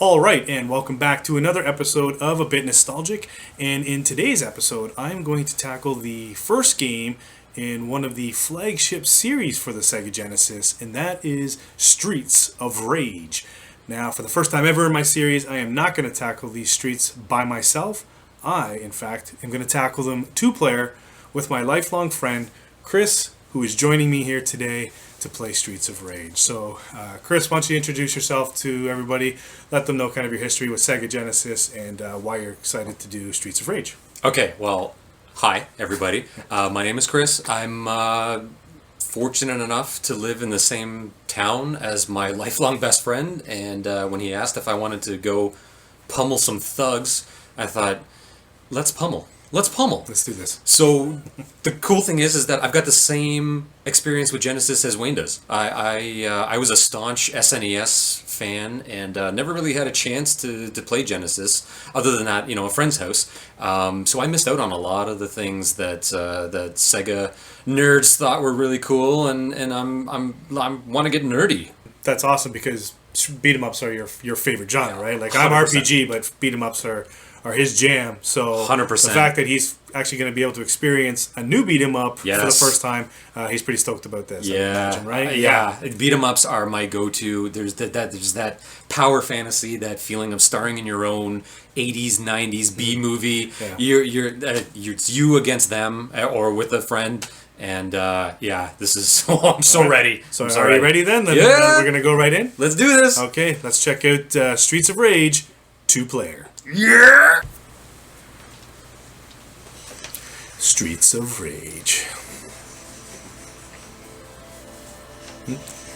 All right, and welcome back to another episode of aBITnostalgic. And in today's episode, I'm going to tackle the first game in one of the flagship series for the Sega Genesis, and that is Streets of Rage. Now, for the first time ever in my series, I am not going to tackle these streets by myself. I, in fact, am going to tackle them two-player with my lifelong friend, Chris, who is joining me here today to play Streets of Rage. So, Chris, why don't you introduce yourself to everybody, let them know kind of your history with Sega Genesis and why you're excited to do Streets of Rage. Okay, well, hi, everybody. My name is Chris. I'm fortunate enough to live in the same town as my lifelong best friend, and when he asked if I wanted to go pummel some thugs, I thought, let's pummel. Let's do this. So the cool thing is that I've got the same experience with Genesis as Wayne does. I was a staunch SNES fan and never really had a chance to play Genesis other than at a friend's house. So I missed out on a lot of the things that Sega nerds thought were really cool, and I want to get nerdy. That's awesome because beat 'em ups are your favorite genre, right? Like 100%. I'm RPG, but beat 'em ups are his jam. So 100%. The fact that he's actually going to be able to experience a new beat 'em up for the first time, he's pretty stoked about this. Yeah, I imagine, right? Yeah. Beat 'em ups are my go-to. There's that power fantasy, that feeling of starring in your own 80s, 90s B movie. Yeah. It's you against them or with a friend. And this is. I'm so ready. So are you ready then? Yeah. We're gonna go right in. Let's do this. Okay, let's check out Streets of Rage 2-player. Yeah. Streets of Rage.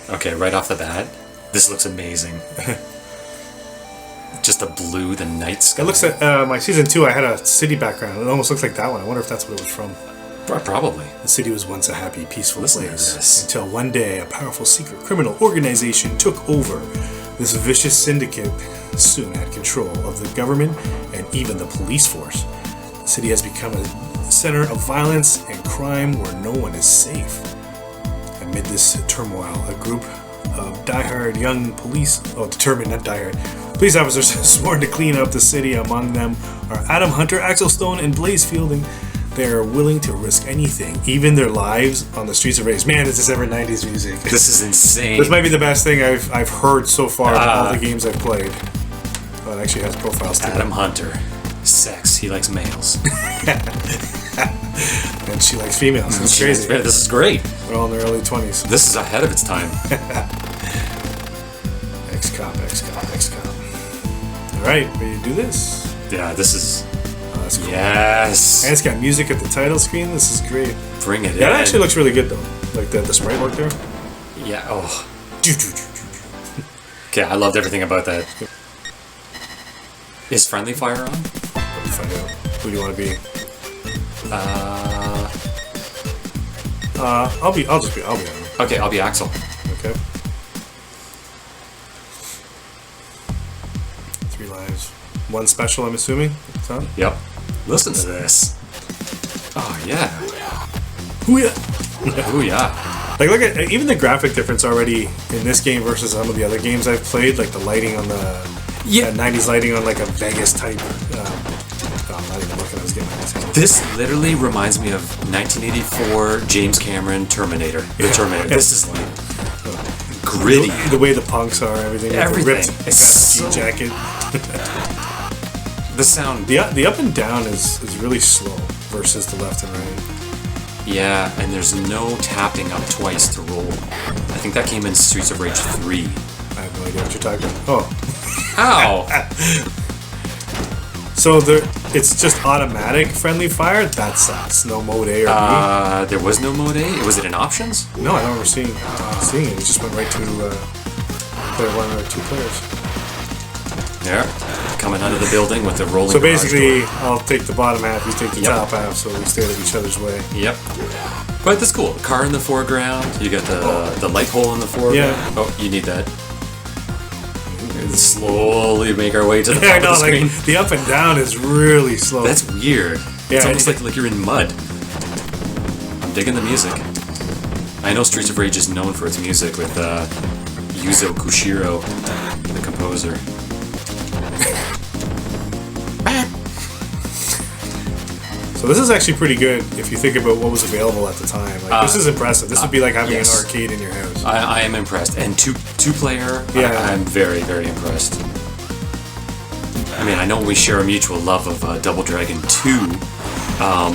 Okay, right off the bat, this looks amazing. Just the blue, the night sky. It looks like my season 2. I had a city background. It almost looks like that one. I wonder if that's what it was from. Probably. The city was once a happy, peaceful place until one day a powerful secret criminal organization took over. This vicious syndicate soon had control of the government and even the police force. The city has become a center of violence and crime where no one is safe. Amid this turmoil, a group of diehard young police officers sworn to clean up the city. Among them are Adam Hunter, Axel Stone, and Blaze Fielding. They are willing to risk anything, even their lives, on the Streets of Rage. Man, is this ever 90s music. This is insane. This might be the best thing I've heard so far of all the games I've played. Oh, it actually has profiles too. Adam Hunter. Sex. He likes males. And she likes females. It's crazy. This is great. We're all in their early 20s. This is ahead of its time. XCOM. Alright, ready to do this? Yeah, this is... That's cool. Yes. And it's got music at the title screen. This is great. Bring it in. Yeah, it actually looks really good though. Like the sprite work there. Yeah. Oh. Okay, I loved everything about that. Is friendly fire on? Let me find out. Who do you want to be? I'll be on. Okay, I'll be Axel. Okay. 3 lives. 1 special, I'm assuming. Son? Yep. Listen to this. Oh yeah. Hoo-yah! Oh yeah. Like, look at even the graphic difference already in this game versus some of the other games I've played. Like the lighting on the 90s lighting on like a Vegas type. I'm not even looking. I was getting my hands. This literally reminds me of 1984 James Cameron Terminator. The Terminator. This is like gritty. The way the punks are, everything. Everything. The ripped it's so... jacket. The sound. The up and down is really slow versus the left and right. Yeah, and there's no tapping up twice to roll. I think that came in Streets of Rage 3. I have no idea what you're talking about. Oh. Ow! So it's just automatic friendly fire? That sucks. No mode A or B? There was no mode A? Was it in options? No, I don't remember seeing it. It just went right to player 1 or 2 players. Yeah. Coming out of the building with the rolling. So basically, I'll take the bottom half, you take the top half, so we stay out of each other's way. Yep. But that's cool. Car in the foreground. You got the light pole in the foreground. Yeah. Oh, you need that. Slowly make our way to the top of the screen. Like, the up and down is really slow. That's weird. Yeah, it's almost like you're in mud. I'm digging the music. I know Streets of Rage is known for its music with Yuzo Koshiro, the composer. So this is actually pretty good if you think about what was available at the time. Like this is impressive. This would be like having an arcade in your house. I am impressed. And two-player, I'm very, very impressed. I mean, I know we share a mutual love of Double Dragon 2,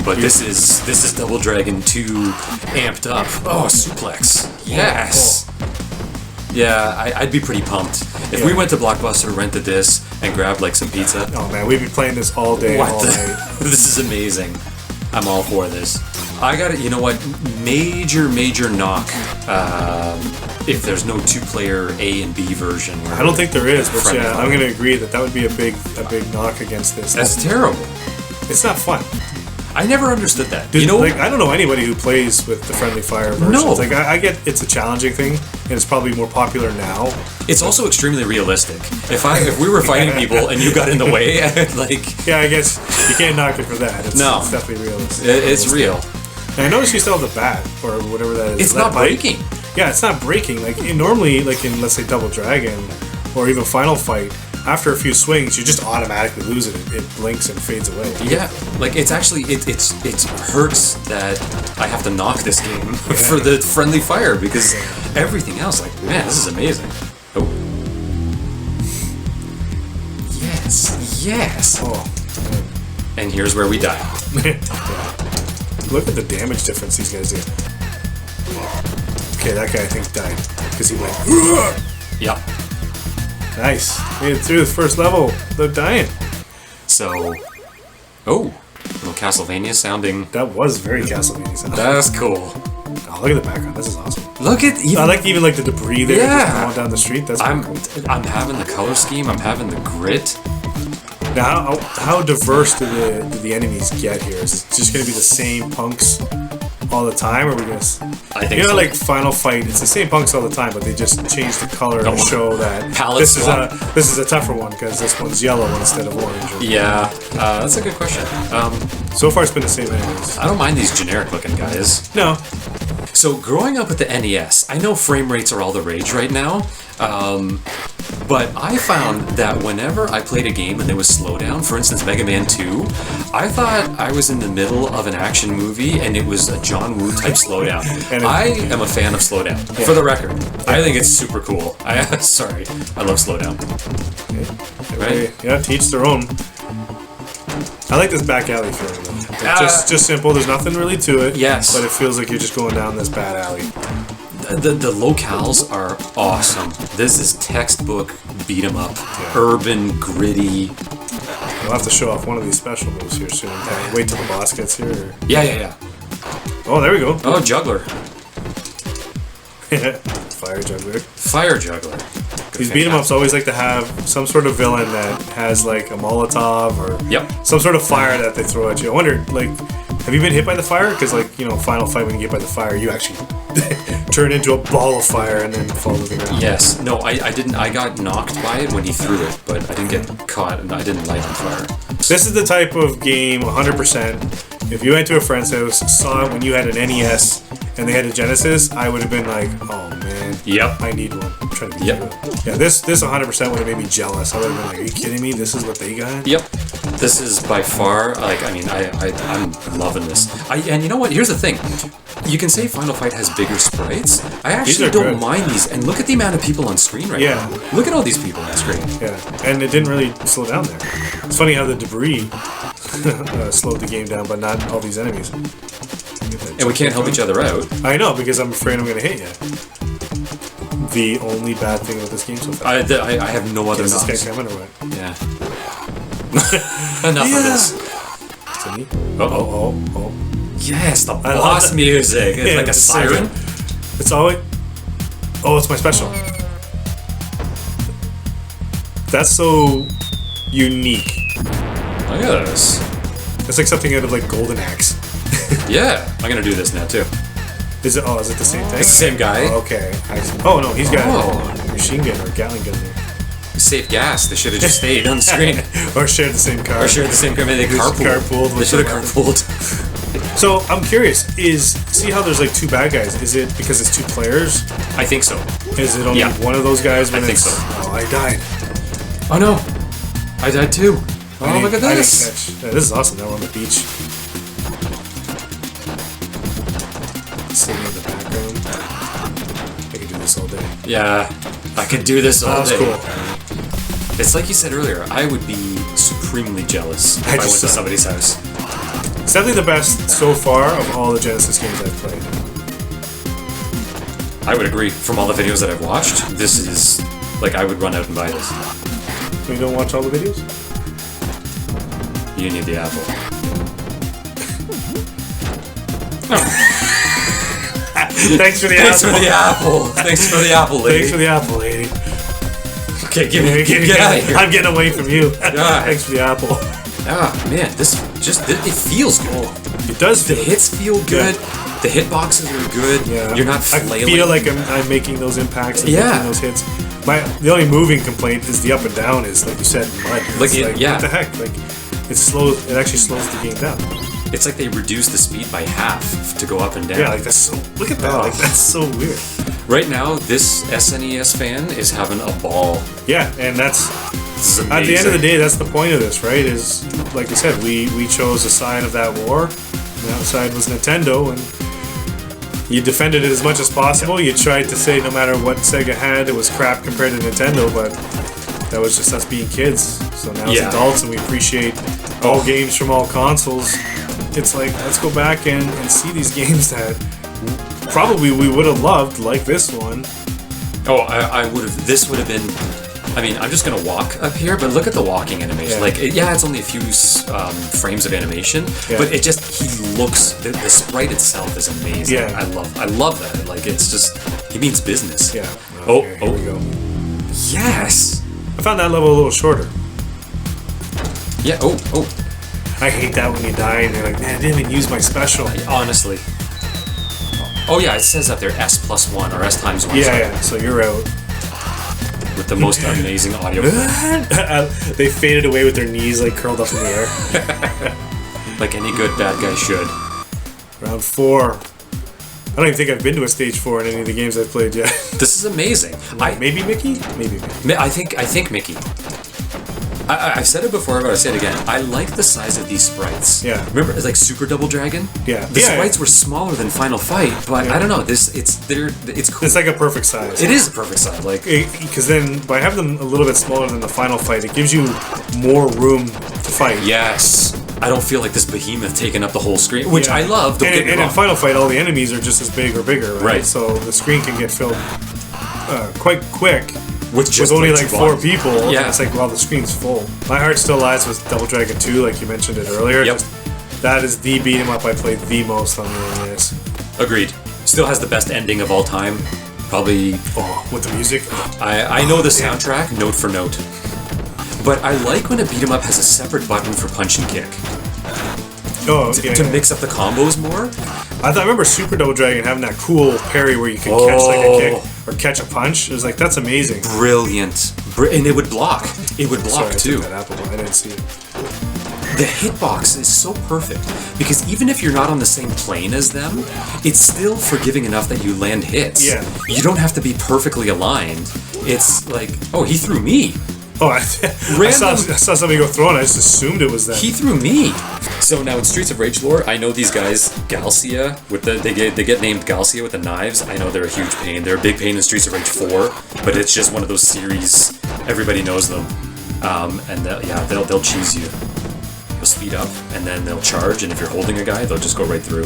but this is Double Dragon 2 amped up. Oh, suplex. Yes. Yeah, I'd be pretty pumped. If we went to Blockbuster, rented this, and grabbed like some pizza. Oh man, we'd be playing this all day, all night. This is amazing. I'm all for this. I got it. You know what? Major knock. If there's no two-player A and B version. I don't think there is, but yeah, I'm gonna agree that would be a big knock against this. That's terrible. It's not fun. I never understood that. Dude, like I don't know anybody who plays with the friendly fire versions. No. Like I get it's a challenging thing, and it's probably more popular now. It's also extremely realistic. If we were fighting people and you got in the way, like yeah, I guess you can't knock it for that. It's definitely realistic. It's real. And I noticed you still have the bat or whatever that is. It's not breaking. Yeah, it's not breaking. Like normally, like in let's say Double Dragon or even Final Fight. After a few swings, you just automatically lose it. It blinks and fades away. Yeah, like it's actually it hurts that I have to knock this game for the friendly fire because everything else, like man, this is amazing. Oh, yes. Oh, and here's where we die. Look at the damage difference these guys do. Okay, that guy I think died because he went. Yeah. Nice. Made it through the first level. They're dying. So, little Castlevania sounding. That was very Castlevania sounding. That's cool. Oh, look at the background. This is awesome. Look at I like even like the debris there just going down the street. That's I'm cool. I'm having the color scheme. I'm having the grit. Now, how diverse do the enemies get here? Is it just going to be the same punks all the time, or are we going to? I think so. So. Like Final Fight, it's the same punks all the time, but they just change the color to show that Palette swap. this is a tougher one because this one's yellow instead of orange. Yeah, that's a good question. So far, it's been the same enemies. I don't mind these generic looking guys. No. So growing up with the NES, I know frame rates are all the rage right now. But I found that whenever I played a game and there was slowdown, for instance Mega Man 2, I thought I was in the middle of an action movie and it was a John Woo type slowdown. I am a fan of slowdown, for the record. I think it's super cool. Sorry, I love slowdown. Right? Yeah, to each their own. I like this back alley feeling though. Just simple, there's nothing really to it. Yes. But it feels like you're just going down this bad alley. The locales are awesome. This is textbook beat 'em up, urban, gritty. We'll have to show off one of these special moves here soon. Wait till the boss gets here. Or... Yeah. Oh, there we go. Oh, juggler. Fire juggler. Fire juggler. These beat 'em ups always like to have some sort of villain that has like a Molotov or some sort of fire that they throw at you. I wonder, like, have you been hit by the fire? Because, like, you know, Final Fight, when you get hit by the fire, you actually turn into a ball of fire and then fall to the ground. Yes. No, I didn't. I got knocked by it when he threw it, but I didn't get caught and I didn't light on fire. This is the type of game, 100%. If you went to a friend's house, saw it when you had an NES and they had a Genesis, I would have been like, oh man, I need one. I'm trying to get it. Yeah, this 100% would have made me jealous. I would have been like, are you kidding me? This is what they got? This is by far, like, I mean, I'm loving this. And you know what? Here's the thing. You can say Final Fight has bigger sprites. I actually don't mind these. And look at the amount of people on screen right now. Look at all these people on screen. Yeah, and it didn't really slow down there. It's funny how the debris slowed the game down, but not all these enemies. And we can't help each other out. I know, because I'm afraid I'm going to hit you. The only bad thing with this game so far. I have no other knocks. Is this guy coming or what? Yeah. Enough of this. Is it me? Oh. Yes, the boss music. It's like a siren. It's always... Oh, it's my special. That's so unique. Look at this. It's like something out of like Golden Axe. Yeah, I'm gonna do this now too. Is it the same thing? It's the same guy. Oh, okay. Oh no, he's got a machine gun or a Gatling gun there. Save gas. They should have just stayed on the screen. Or shared the same car. Maybe they carpooled. They should have carpooled. So I'm curious. See how there's like two bad guys? Is it because it's two players? I think so. Is it only one of those guys? I think so. Oh, I died. Oh no, I died too. Oh, look at this. This is awesome. Now we're on the beach. Yeah, I could do this all That was day. cool. It's like you said earlier, I would be supremely jealous if I went to somebody's house. It's definitely the best so far of all the Genesis games I've played. I would agree. From all the videos that I've watched, this is like I would run out and buy this. You don't watch all the videos? You need the apple. Thanks for the Thanks apple. for the apple. Thanks for the apple, lady. Thanks for the apple, lady. Okay, get out of here. I'm getting away from you. Yeah. Thanks for the apple. Ah, man, it feels good. It does The feel hits feel good. The hitboxes are good. Yeah. You're not I flailing. feel like I'm making those impacts and Yeah. making those hits. The only moving complaint is the up and down is, like you said, mud. It's yeah. What the heck? Like, it actually slows the game down. It's like they reduced the speed by half to go up and down. Yeah, like that's so, look at that. Oh. Like, that's so weird. Right now, this SNES fan is having a ball. Yeah, and that's, This is at the end of the amazing. day, that's the point of this, right? Is, like I said, we chose a side of that war. The other side was Nintendo, and you defended it as much as possible. You tried to say no matter what Sega had, it was crap compared to Nintendo, but that was just us being kids. So now as adults, and we appreciate all games from all consoles, it's like, let's go back and see these games that probably we would have loved, like this one. Oh, I would have. This would have been. I mean, I'm just gonna walk up here, but look at the walking animation. Yeah. Like, it's only a few frames of animation, Yeah. but he looks. The sprite itself is amazing. Yeah. I love that. Like, it's just he means business. Yeah. Here Here we go. Yes. I found that level a little shorter. Yeah. Oh. I hate that when you die and you're like, man, I didn't even use my special. Honestly. Oh yeah, it says up there S+1 or S times 1. Yeah, sorry, yeah. So you're out. With the most amazing audio. They faded away with their knees like curled up in the air. Like any good bad guy should. Round 4. I don't even think I've been to a stage 4 in any of the games I've played yet. This is amazing. Maybe Mickey? Maybe Mickey. I think Mickey. I've said it before, but I'll say it again. I like the size of these sprites. Yeah. Remember, it's like Super Double Dragon. Yeah. The Yeah. sprites were smaller than Final Fight, but Yeah. I don't know. It's cool. It's like a perfect size. It is a perfect size. Like, Because then, by having them a little bit smaller than the final fight, it gives you more room to fight. yes, I don't feel like this behemoth taking up the whole screen, which Yeah. I love. Don't get me And in wrong. Final Fight, all the enemies are just as big or bigger, right? Right. So the screen can get filled quite quick with just with only two like 4 bodies. people. Yeah. And it's like, well, the screen's full. My heart still lies with Double Dragon 2, like you mentioned it earlier. Yep. That is the beat 'em up I played the most on the NES. Agreed. Still has the best ending of all time. Probably. Oh, with the music. I know the soundtrack note for note, but I like when a beat 'em up has a separate button for punch and kick Oh, to, yeah. to mix up the combos more. I remember Super Double Dragon having that cool parry where you could catch like a kick or catch a punch. It was like, that's amazing. Brilliant. And it would block. It would block Sorry, I too. took that apple, but I didn't see it. The hitbox is so perfect because even if you're not on the same plane as them, it's still forgiving enough that you land hits. Yeah. You don't have to be perfectly aligned. It's like, oh, he threw me. Oh, I saw somebody go throw it. I just assumed it was that. He threw me. So now in Streets of Rage lore, I know these guys, Galcia, they get named Galcia with the knives. I know they're a huge pain. They're a big pain in Streets of Rage 4, but it's just one of those series. Everybody knows them, and they'll cheese you. They'll speed up, and then they'll charge. And if you're holding a guy, they'll just go right through.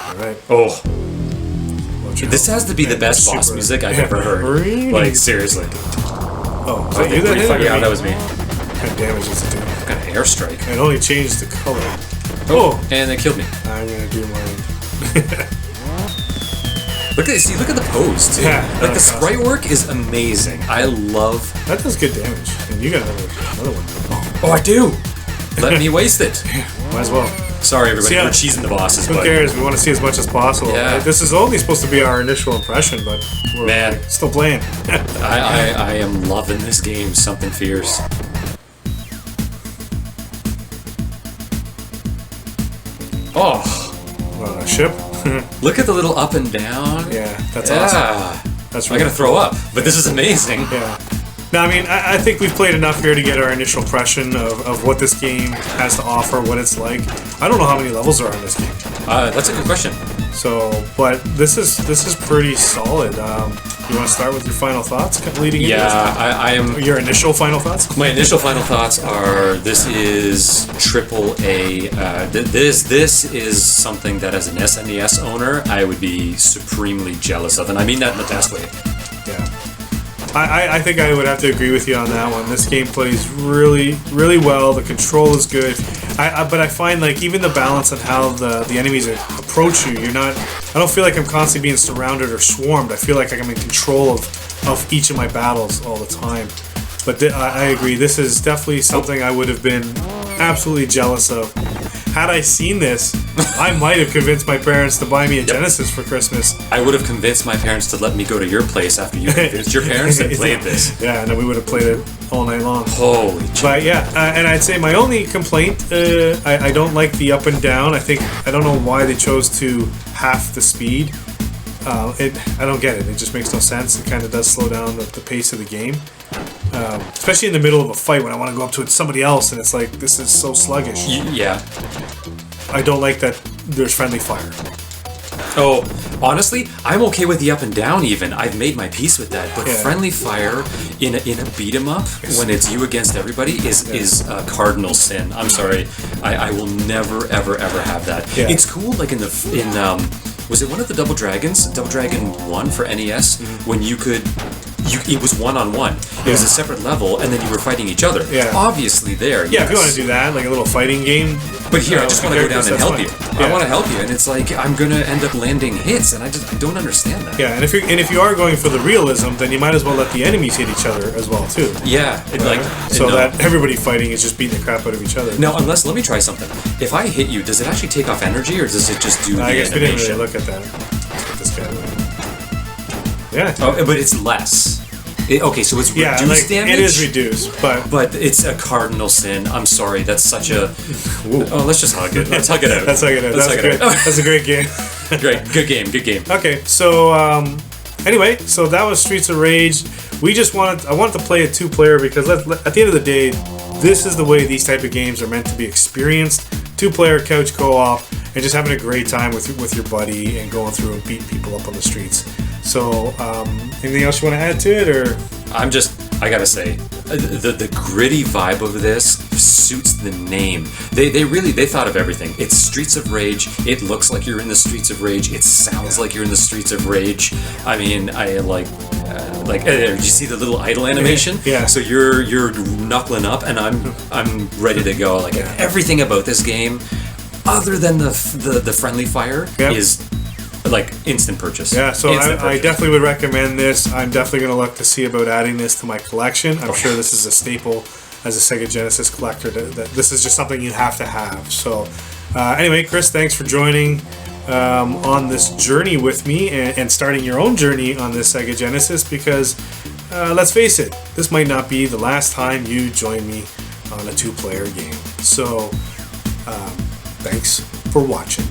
All right. Oh, Watch your this health. has to be the Man, best super- boss music I've ever heard. Really? Like seriously. Oh, is that you that hit it? Yeah, that was me. What kind of damage does it do? What kind of airstrike? It only changed the color. Oh, and they killed me. I'm gonna do mine. Look at the pose too. Yeah, Like the that's sprite work is amazing. I love. That does good damage. And you got another one. Oh, I do. Let me waste it. Might as well. Sorry, everybody. See, We're cheesing the bosses, Who but cares? We want to see as much as possible. Yeah. This is only supposed to be our initial impression, but we're Man. still playing. I am loving this game. Something fierce. Oh, A ship? look at the little up and down. Yeah, that's awesome. Yeah. That's I gotta throw up, but this is amazing. Yeah. No, I mean, I think we've played enough here to get our initial impression of what this game has to offer, what it's like. I don't know how many levels are in this game. That's a good question. So, but this is pretty solid. You want to start with your final thoughts leading into Yeah, I am. this? Your initial final thoughts? My initial final thoughts are: this is triple A. This is something that, as an SNES owner, I would be supremely jealous of, and I mean that in the best way. Yeah. I think I would have to agree with you on that one. This game plays really, really well. The control is good. But I find like even the balance on how the enemies approach you, I don't feel like I'm constantly being surrounded or swarmed. I feel like I'm in control of each of my battles all the time. But I agree. This is definitely something I would have been absolutely jealous of. Had I seen this, I might have convinced my parents to buy me a Genesis for Christmas. I would have convinced my parents to let me go to your place after you convinced your parents to play this. Yeah, and then we would have played it all night long. Holy But yeah, and I'd say my only complaint, I don't like the up and down. I don't know why they chose to half the speed. I don't get it. It just makes no sense. It kind of does slow down the pace of the game. Especially in the middle of a fight when I want to go up to somebody else and it's like, this is so sluggish. Yeah. I don't like that there's friendly fire. Oh, honestly, I'm okay with the up and down even. I've made my peace with that. But friendly fire in a beat 'em up when it's you against everybody is a cardinal sin. I'm sorry. I will never ever ever have that. Yeah. It's cool like in was it one of the Double Dragons? Double Dragon 1 for NES when you could it was one-on-one. It was a separate level, and then you were fighting each other. Yeah. Obviously, there. Yeah, if you want to do that, like a little fighting game. But here, I just want to go down and help you. Yeah. I want to help you, and it's like I'm gonna end up landing hits, and I don't understand that. Yeah, and if you are going for the realism, then you might as well let the enemies hit each other as well too. Yeah, That everybody fighting is just beating the crap out of each other. No, unless let me try something. If I hit you, does it actually take off energy, or does it just do the I guess we animation? didn't really look at that. Let's get this guy. Yeah. Oh, but it's less. Okay, so it's reduced damage. It is reduced, but it's a cardinal sin. I'm sorry, that's such a. Oh, let's just hug it. Let's hug it out. Let's hug it out. That's a great game. Great, good game. Okay, so anyway, so that was Streets of Rage. I wanted to play a 2-player because at the end of the day, this is the way these type of games are meant to be experienced. 2-player couch co-op and just having a great time with your buddy and going through and beating people up on the streets. So, anything else you want to add to it, or? I gotta say, the gritty vibe of this suits the name. They thought of everything. It's Streets of Rage. It looks like you're in the Streets of Rage. It sounds like you're in the Streets of Rage. I mean, did you see the little idle animation? Yeah. So you're knuckling up, and I'm ready to go. Like everything about this game, other than the friendly fire, is like instant purchase. Yeah, so I definitely would recommend this. I'm definitely going to look to see about adding this to my collection. I'm sure this is a staple as a Sega Genesis collector. That this is just something you have to have. So anyway, Chris, thanks for joining on this journey with me and starting your own journey on this Sega Genesis because let's face it, this might not be the last time you join me on a 2-player game. So thanks for watching.